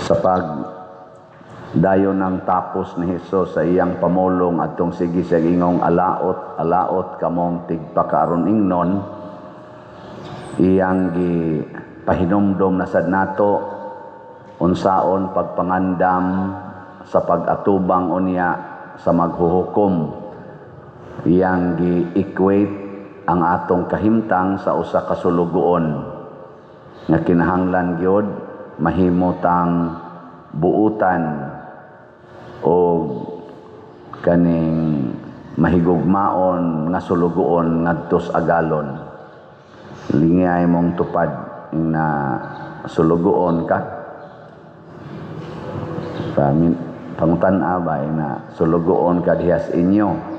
sa dayon ng tapos ni Hesus sa iyang pamulong atong sige sa ingong alaot kamong tigpakaaron ingnon, iyang pahinumdom na sad nato unsaon pagpangandam sa pag-atubang unya sa maghuhukom. Iyang gi-equate ang atong kahimtang sa usa ka sulugoon nga kinahanglan gyud mahimutang buutan o kaning mahigugmaon nga sulugoon ngadto sa agalon. Lingay mong tupad na sulugoon ka. Pangutan-a ba na sulugoon ka dihas inyo.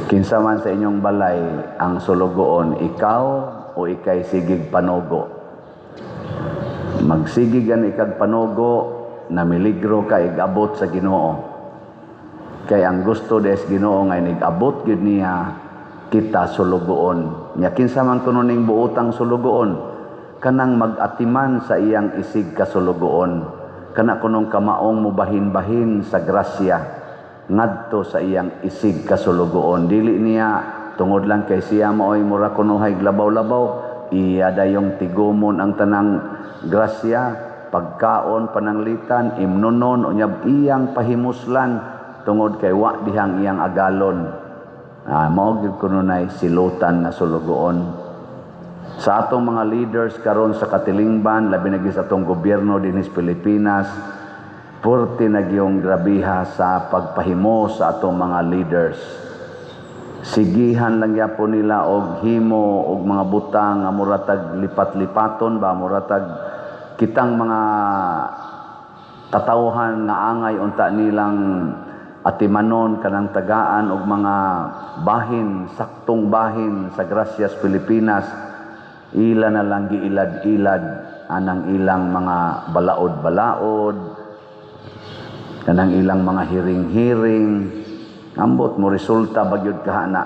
Kinsa man sa inyong balay ang sulugoon, ikaw o ikay sigig panogo. Magsigigan ikag panogo na miligro ka igabot sa Ginoo. Kay ang gusto des Ginoo nga nigabot gid niya kita sulugoon. Nya kinsa man kuno ning buotang sulugoon, kanang mag-atiman sa iyang isig ka sulugoon. Kana kunong kamaong mubahin-bahin sa grasya ngadto sa iyang isig ka sulugoon. Dili niya tungod lang kay siya maoy mura kunuhay glabaw-labaw, iya dayong tigumon ang tanang grasya, pagkaon, pananglitan, imnunon, unyab iyang pahimuslan tungod kay wa dihang iyang agalon. Mao gyud kununay silutan nga sulugoon. Sa atong mga leaders karon sa katilingban, labi na sa atong gobyerno dinhi sa Pilipinas, purti na gyung grabiha sa pagpahimo sa atong mga leaders. Sigihan lang yapon nila og himo og mga butang nga muratag lipat-lipaton ba, muratag kitang mga katawhan nga angay unta nilang atimanon kanang tagaan og mga bahin, saktong bahin sa Gracias Pilipinas. Ila na lang giilad-ilad anang ilang mga balaod-balaod, kanang ilang mga hiring-hiring. Ambot mo resulta bagyod kahana.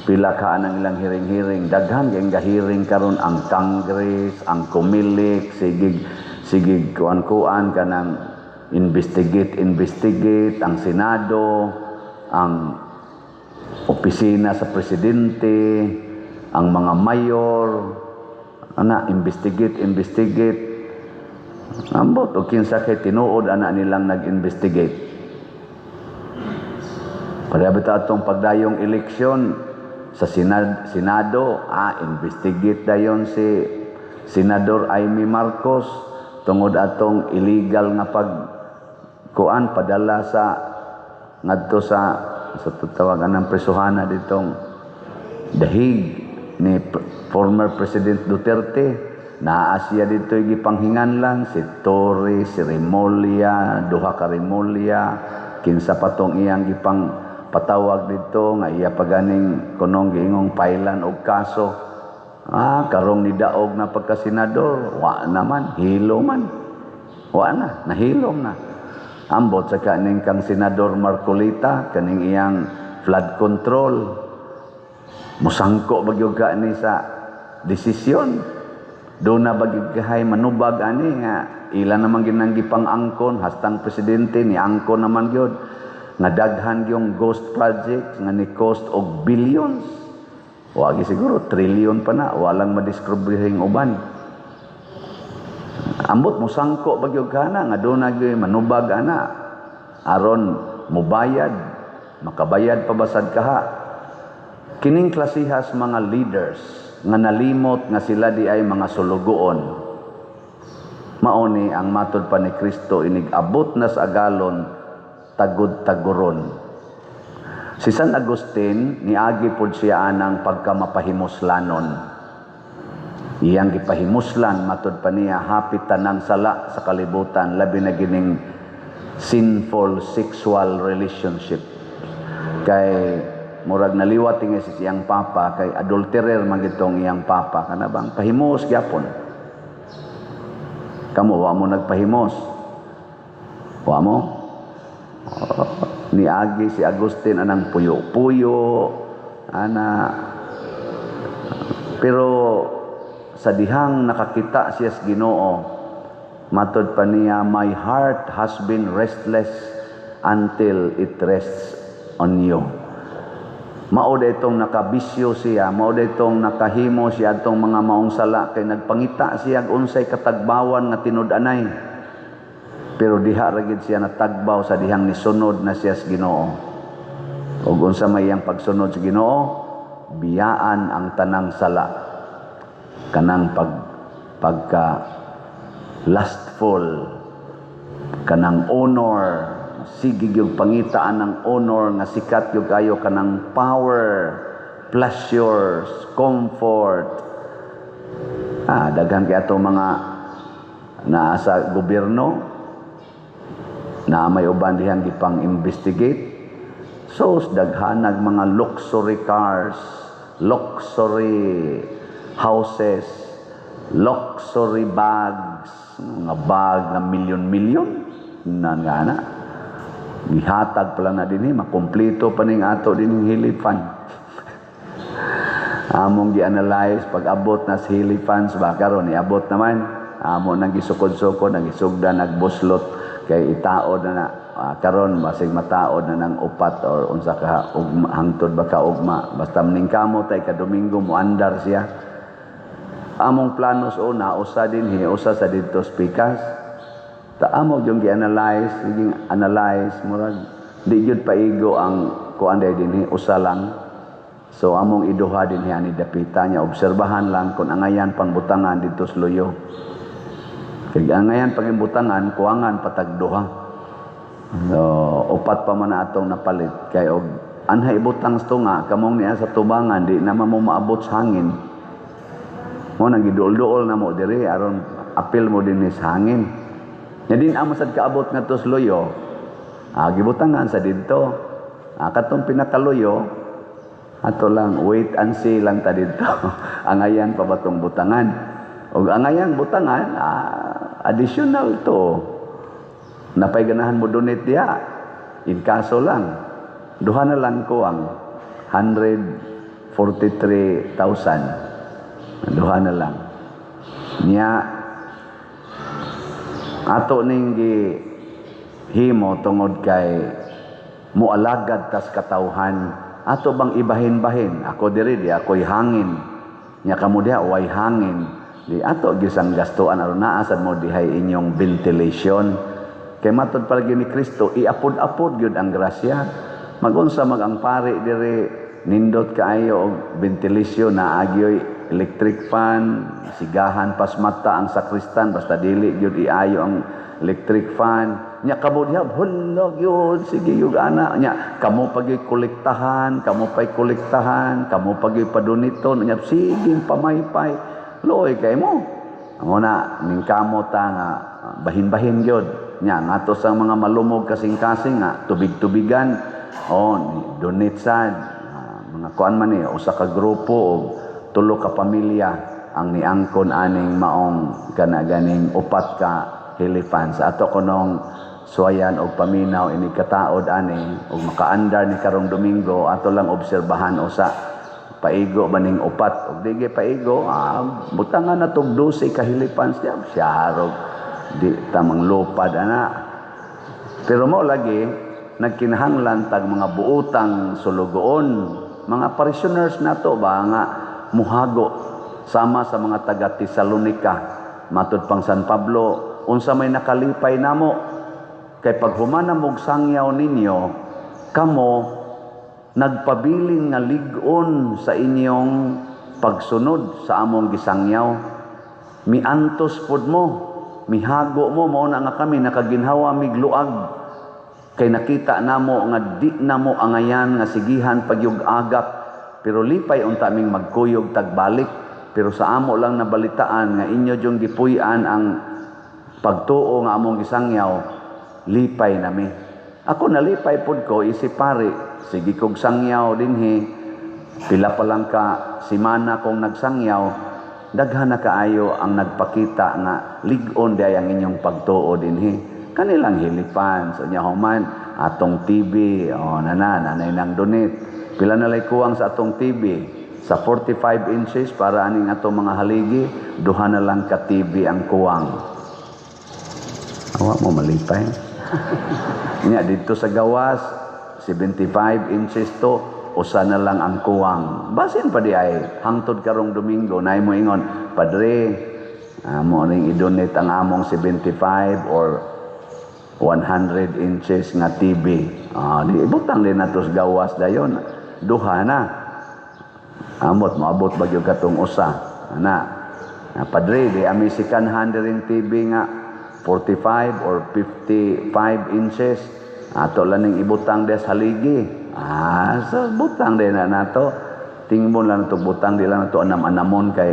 Pila ka anang ilang hiring-hiring, daghan gyud gahiring karon ang Congress, ang Comelec, sigig kuan-kuan kanang investigate, ang Senado, ang opisina sa presidente, ang mga mayor, investigate. Ambot o kinsa kay tinuod ana nilang nag-investigate. Parehab atong pagdayong eleksyon sa Senado, investigate dayon si Senador Amy Marcos tungod atong illegal nga padala sa ngadto sa tatawagan ng presuhana ditong dahig ni former President Duterte. Naa siya dito gipanghinganlan si Torres, si Remulla, duha ka Remulla, kinsa patong iyang gipang patawag dito nga iya paganing kunong giingong pailan og kaso. Karong nidaog na pagka-senador, wa naman, hilo man. Wa na, nahilom na. Ambot sa kaning kang Senador Marcolita, kaning iyang flood control. Musangko bagyog ka ni sa desisyon. Doon na bagyog kahay manubag ani nga ila naman ginang gipang-angkon, hastang presidente ni angkon naman gyud. Nga daghan yung ghost projects nga ni cost og billions. Wagi siguro trillion pa na, walang madiskubrihing uban. Ambot mo sangko bagyog kana nga doon na manubag ana aron mubayad, makabayad pabasad kaha. Kining klasihas mga leaders nga nalimot nga sila di ay mga sulugoon, mauni ang matud pa ni Kristo inig abot na sa agalon tagud-taguron. Si San Agustin niagi pod siya anang pagkamapahimuslanon. Iyang gipahimuslan matud pa niya hapit tanang sala sa kalibutan, labi na gining sinful sexual relationship. Kay murag naliwat nga si siyang papa, kay adulterer man gitong iyang papa, kana bang pahimos gyapon. Kamo wa mo nagpahimos. Wa mo? Niagi si Agustin anang puyo-puyo ana, pero sa dihang nakakita siya sa Ginoo, matod pa niya, my heart has been restless until it rests on you. Mao itong nakabisyo siya, mao itong nakahimo siya atong mga maong sala, kay nagpangita siya unsay katagbawan nga tinud-anay. Pero diha ragid siya natagbaw sa dihang nisunod na siya sa Ginoo. Ug unsa may iyang pagsunod sa Ginoo, biyaan ang tanang sala, kanang pagka lustful, kanang honor, sige yung pangitaan ng honor nga sikat yung kayo, kanang power, pleasures, comfort. Daghan kaya itong mga nasa gobyerno na may uban dihang gipang investigate. So daghanag mga luxury cars, luxury houses, luxury bags, mga bag na milyon-milyon na nga na. Gihatag pala na din makumpleto pa ning ato din hilipan. Among gi-analyze pag-abot na sa hilipans ba karon iabot naman. Amo nang gisukod-sukod, nagisugda, nagbuslot kay itaod na karon basig mataod na ng upat or unsa ka hangtod ba ka ugma. Basta mningkamo tay ka Domingo mo andar siya. Among planos una usa din usa sa didto speakers. Amo yung gi-analyze, murag di gyud paigo ang kuan din usa lang. So among iduha din ani dapita niya, obserbahan lang kung angayan pangbutangan dito sa Loyo. Kay angayan pangimbutangan kuangan patagduha. So upat pa man atong napalit kay og anhay ibutang sto nga kamong niya sa tubangan di na mo maabot sa hangin. Mo nang gidul-duol na mo diri aron apil mo din sa hangin. Nya din amo sad kaabot ngadto sa Loyo. Gibutangan sa didto. Katong pinakaluyo ato lang wait and see lang ta didto. Angayan pa batong butangan. Og angayan butangan additional to. Napay ganahan mo donate diha. In kaso lang duha na lang ko ang 143,000. Duha na lang. Nya ato ning himo tungod kay mualagad tas katawhan. Ato bang ibahin-bahin? Ako diri di ako'y hangin. Nya kamo diha way hangin. Di ato gisang gastuan aron naa sad mo dihay inyong ventilation. Kay matod palagi ni Kristo iapod-apod gyud ang grasya. Magunsa ang pari diri nindot kaayo og ventilation na agyoy electric fan, sigahan pas mata ang sakristan basta dili gyud iayo ang electric fan. Nya kamo diha hulog yun, sige yung ana. Nya kamo pagi kolektahan, kamo pagi paduniton. Nya sige pamaypay. Loy kay mo. Amo na ning kamo ta nga bahin-bahin gyud. Nya ngato sa mga malumog kasing-kasing nga tubig-tubigan. Donate sad. Mga kuan man usa ka grupo og 3 ka pamilya ang niangkon aning maong ganing upat ka hilifans. Ato kunong suwayan og paminaw ini kataod ani og makaandar ni karong Domingo ato lang obserbahan usa paigo baning upat og dige paigo butangan na tog 12 ka hilifans siya harog di tamang lupad ana. Pero mo lagi nagkinahanglan tag mga buutang sulugoon, mga parishioners nato ba nga muhago sama sa mga taga Tesalonica matud pang San Pablo unsa may nakalipay namo kay paghuman og sangyaw ninyo kamo nagpabilin nga lig-on sa inyong pagsunod sa among gisangyaw. Miantos pod mo, mihago mo mao na nga kami nakaginhawa migluag kay nakita namo nga di namo angayan nga sigihan pagyug agak pero lipay unta aming magkuyog tagbalik. Pero sa amo lang nabalitaan nga inyo jung gipuy-an ang pagtuo nga among gisangyaw, lipay nami. Ako nalipay pod ko isip pare, sige kog sangyaw dinhi. Pila pa lang ka simana kong nagsangyaw, daghan na kaayo ang nagpakita nga lig-on day ang inyong pagtuo dinhi. Kanilang hilipan sa nya human atong TV nanay nang donate. Pila na lay kuwang sa atong TV. sa 45 inches para aning ato mga haligi, duha na lang ka TV ang kuwang. Awa mo malipay. Nya dito sa gawas 75 inches to, usa na lang ang kuwang. Basin pa di ay hangtod karong Domingo nay mo ingon, Padre, mo ning i-donate ang among 75 or 100 inches nga TV. Di ibutang din nato sa gawas dayon. Duha na. Amot moabot bagyo katong usa. Padre, di amisikan handering TV nga 45 or 55 inches. Ato lang ning ibutang des haligi. So butang din na nato. Tingmon lang nato butang di lang nato anam-anamon kay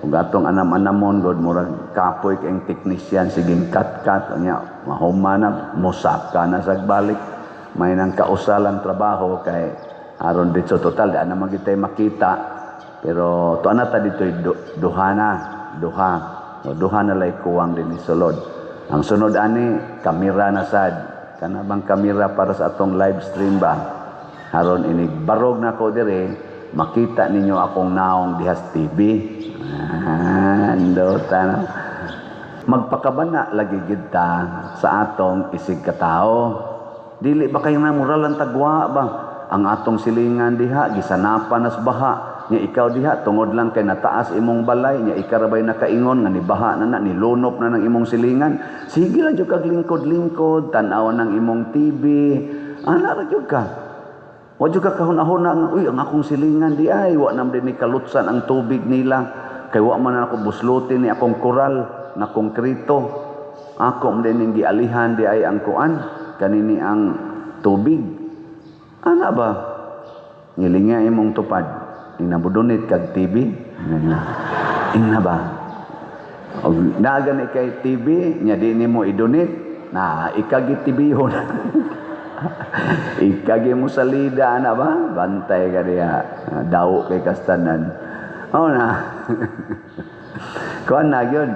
ug atong anam-anamon god murag kapoy kay technician siging kat-kat nya mahumana mosaka na sagbalik may nang kausalang trabaho kay aron dito total di na magitay makita pero tuan na ta dito duha na lay kuwang din isulod. Ang sunod ani kamera na sad kana bang kamera para sa atong live stream ba aron inig barog na ko dire makita ninyo akong naong dihas TV. Magpakabana lagi gid ta sa atong isig katao. Dili ba kay na moral ang tagwa ba? Ang atong silingan diha gisanapan nas baha. Nya ikaw diha tungod lang kay nataas imong balay nya ikarabay nakaingon nga ni baha na nilunop na ng imong silingan. Sige lang jud kag lingkod-lingkod tan-aw ng imong TV. Ana ra jud ka. Wa jud ka kahuna-huna nga uy ang akong silingan di ay wa nam din ni kalutsan ang tubig nila. Kay wa man ako buslutin ni akong koral na konkrito. Ako man din gialihan di ay ang kuan kanini ang tubig. Ana ba? Ngilinga imong tupad. Inabudunit kag TV. Ina ba? Og nagan kay TV nya di nimo idunit na ikagi TV-hon. Ikagi mo salida ana ba? Bantay ka diha. Daw kay kastanan. Na. Kuan na gyud.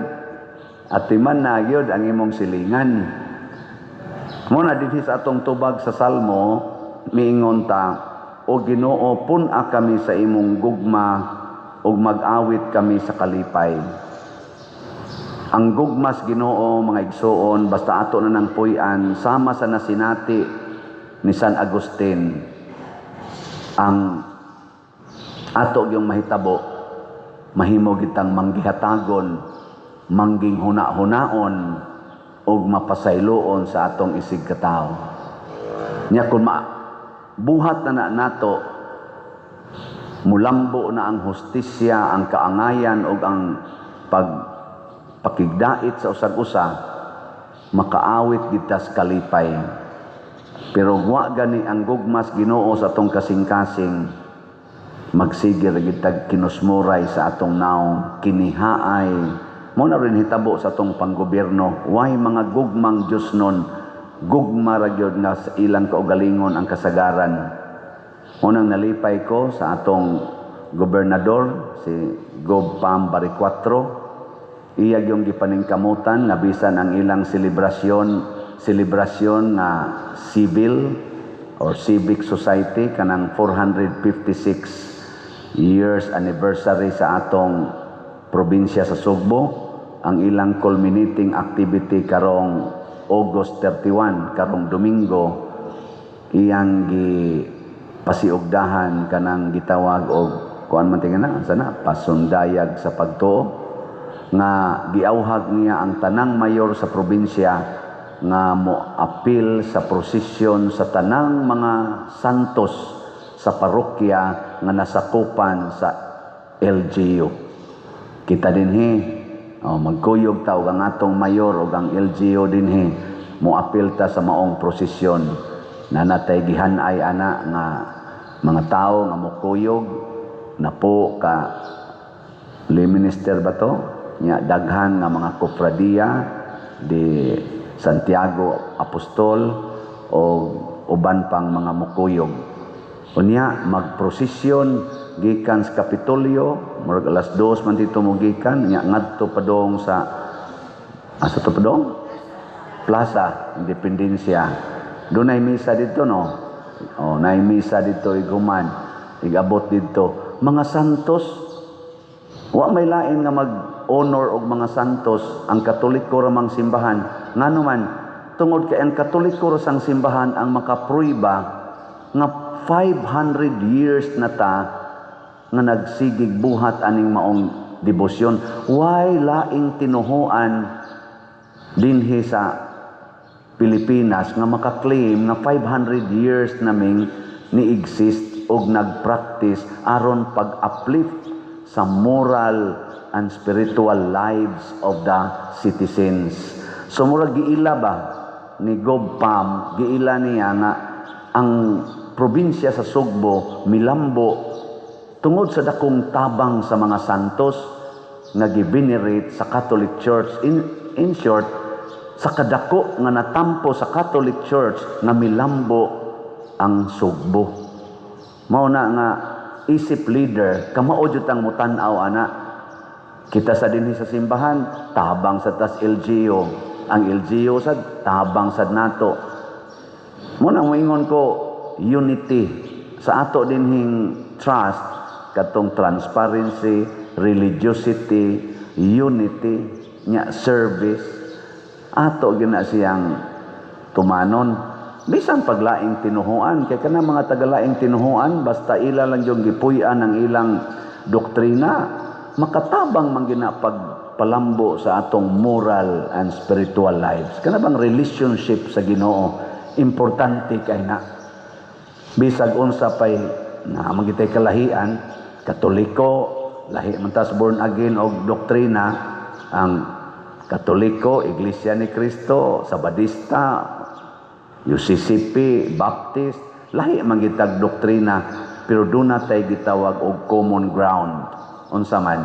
Atiman na gyud ang imong silingan. Muna dinhi sa atong tubag sa Salmo miingon ta, O Ginoo pun-a kami sa imong gugma ug mag-awit kami sa kalipay. Ang gugmas Ginoo mga igsoon basta ato na nang puy-an sama sa nasinati ni San Agustin. Ang ato yung mahitabo mahimo kitang manggihatagon, mangging huna-hunaon ug mapasayloon sa atong isig katao. Nya kun buhat na nato mulambo na ang hustisya, ang kaangayan ug ang pakigdait sa usag-usa, makaawit kita sa kalipay. Pero wa gani ang gugmas Ginoo sa atong kasing-kasing magsigir gitag kinusmuray sa atong naong kinihaay. Mo na rin hitabo sa atong panggobyerno, way mga gugmang Diyos nun, gugma ra gyud nga sa ilang kaugalingon ang kasagaran. Unang nalipay ko sa atong gobernador, si Gob Pam Bariccuatro, iya yung gipaningkamutan nga bisan ang ilang selebrasyon na civil or civic society kanang 456 years anniversary sa atong probinsya sa Sugbo, ang ilang culminating activity karong August 31 karong Domingo iyang pasiugdahan kanang gitawag og kuan man tingana sana pasundayag sa pagtuo nga giawhag niya ang tanang mayor sa probinsya nga mo-apil sa prosesyon sa tanang mga santos sa parokya nga nasakupan sa LGU. Kita dinhi magkuyog ta og ang atong mayor ug ang LGU dinhi mo-apil ta sa maong prosesyon na natay gihan-ay ana nga mga tao nga mokuyog na po ka minister ba to nya daghan nga mga kofradiya di Santiago Apostol o uban pang mga mukuyog. Unya magprosesyon gikan sa Kapitolyo murag alas 2 man dito mo gikan nya ngadto padong sa asa to padong Plaza Independencia. Dunay misa dito no. Nay misa dito iguman igabot dito mga santos. Wa may lain nga mag-honor og mga santos ang Katoliko ramang simbahan. Nganuman, tungod kay ang Katoliko sang simbahan ang makapruiba nga 500 years na ta nga nagsigig buhat aning maong debosyon. Why laing tinuhuan dinhi sa Pilipinas nga makaklaim nga 500 years naming ni-exist og nag-practice aron pag-uplift sa moral and spiritual lives of the citizens. So murag giila ba ni Gob Pam, giila niya nga ang probinsya sa Sugbo milambo tungod sa dakong tabang sa mga santos nga givenerate sa Catholic Church. In short, sa kadako nga natampo sa Catholic Church nga milambo ang Sugbo. Mao na nga isip leader, kamao jud ang mutan-aw ana. Kita sa dinhi sa simbahan, tabang sa tas LGU. Ang LGU sad tabang sad nato. Mo nang moingon ko unity sa ato dinhing trust katong transparency, religiosity, unity, nya service. Ato gina siyang tumanon. Bisan paglaing tinuhuan, kay kanang mga tagalaing tinuhuan, basta ila lang yung gipuy-an ang ilang doktrina, makatabang man gina pagpalambo sa atong moral and spiritual lives. Kana bang relationship sa Ginoo, importante kay na. Bisag unsa pay na magitay kalahian, Katoliko, lahi man tas born again og doktrina, ang Katoliko, Iglesia ni Cristo, Sabadista, UCCP, Baptist, lahi man gitag doktrina, pero doon natay gitawag og common ground. Unsa man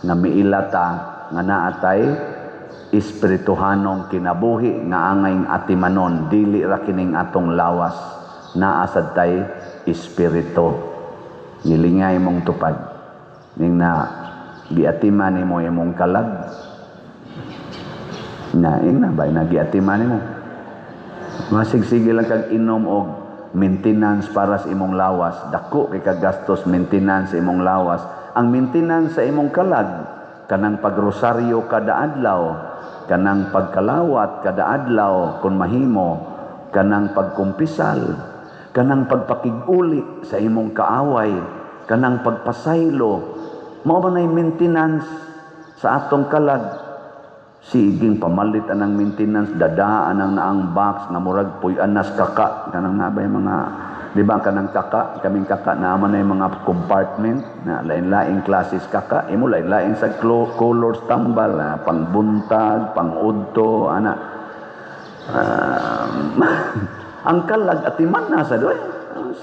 nga miilata nga naatay espirituhanong kinabuhi nga angay atimanon, dili ra kining atong lawas, naa sad tay espiritu. Nilingay mong tupad ning na giatiman nimo imong kalag na ina ba nagiatiman nimo masigsige lang kag inom og maintenance para sa imong lawas, dako kay kagastos maintenance sa imong lawas. Ang maintenance sa imong kalag kanang pagrosaryo kada adlaw, kanang pagkalawat kada adlaw kun mahimo, kanang pagkumpisal, kanang pagpakig-uli sa imong kaaway, kanang pagpasaylo, mao man ay maintenance sa atong kalag. Siging pamalit anang maintenance, dadaan ang naang box nga murag puy-an nas kaka, kanang nabay mga, di ba kanang kaka, kaming kaka naman ay mga compartment na lain-laing klases kaka, imo lain-laing sa colors tambal, pangbuntag, pangudto, ana. Ang kalag atiman na sa doy.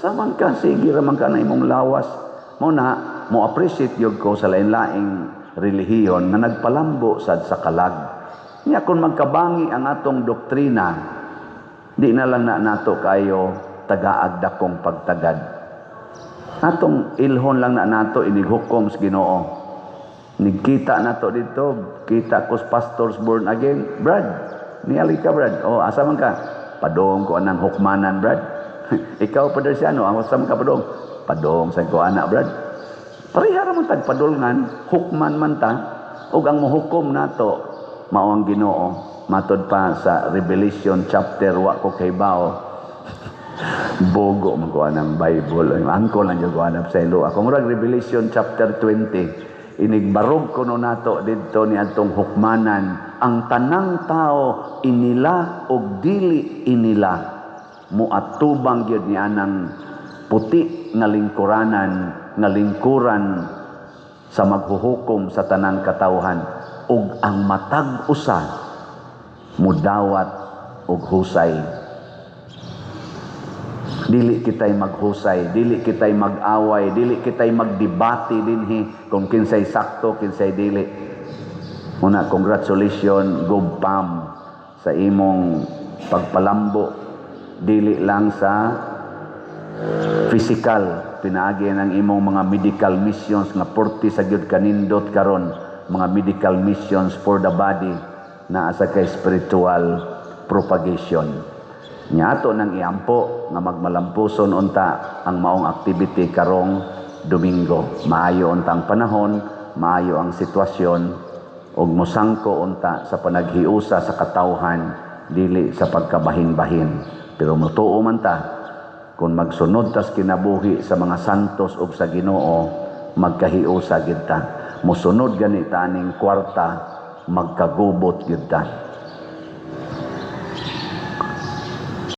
Saman ka, sige raman ka na imong lawas. Mo na, mo appreciate yun ko sa lain-laing relihiyon na nagpalambo sad sa kalag. Nya kung magkabangi ang atong doktrina, di na lang na nato kayo tagaag dakong pagtagad. Atong ilhon lang na nato inighukom sa Ginoo. Nigkita nato dito, kita ko pastors born again, Brad. Niali ka, Brad. O asa man ka? Padong ko anang hukmanan, Brad. Ikaw Padersiano, asa man ka padong? Padong sa ko anak, Brad. Parihara man tag padulngan, hukman man ta, ug ang muhukom nato mao ang Ginoo. Matod pa sa Revelation chapter wa ko kay bao. Bogo man ko anang Bible. Angko lang yo ko anap sa ilo. Ako murag Revelation chapter 20. Inigbarog ko no nato didto ni atong hukmanan ang tanang tao inila og dili inila muatubang gyud ni anang puti nga lingkuranan nga lingkuran sa maghuhukom sa tanang katawhan ug ang matag usa mudawat og husay. Dili kitay maghusay, dili kitay mag-away, dili kitay magdebate dinhi kung kinsay sakto, kinsay dili. Muna, congratulations, Gob Pam, sa imong pagpalambo. Dili lang sa physical, pinaagi ng imong mga medical missions nga porti sa gyud kanindot karon, mga medical missions for the body na asa kay spiritual propagation. Nya ato nang iampo nga magmalampuson unta ang maong activity karong Domingo. Maayo untang panahon, maayo ang sitwasyon, ug mosangko unta sa panaghiusa sa katawhan dili sa pagkabahin-bahin. Pero mutuo man ta, kung magsunod tas kinabuhi sa mga santos ug sa Ginoo, magkahiusa gid ta. Mosunod gani ta ning kwarta, magkagubot gid ta.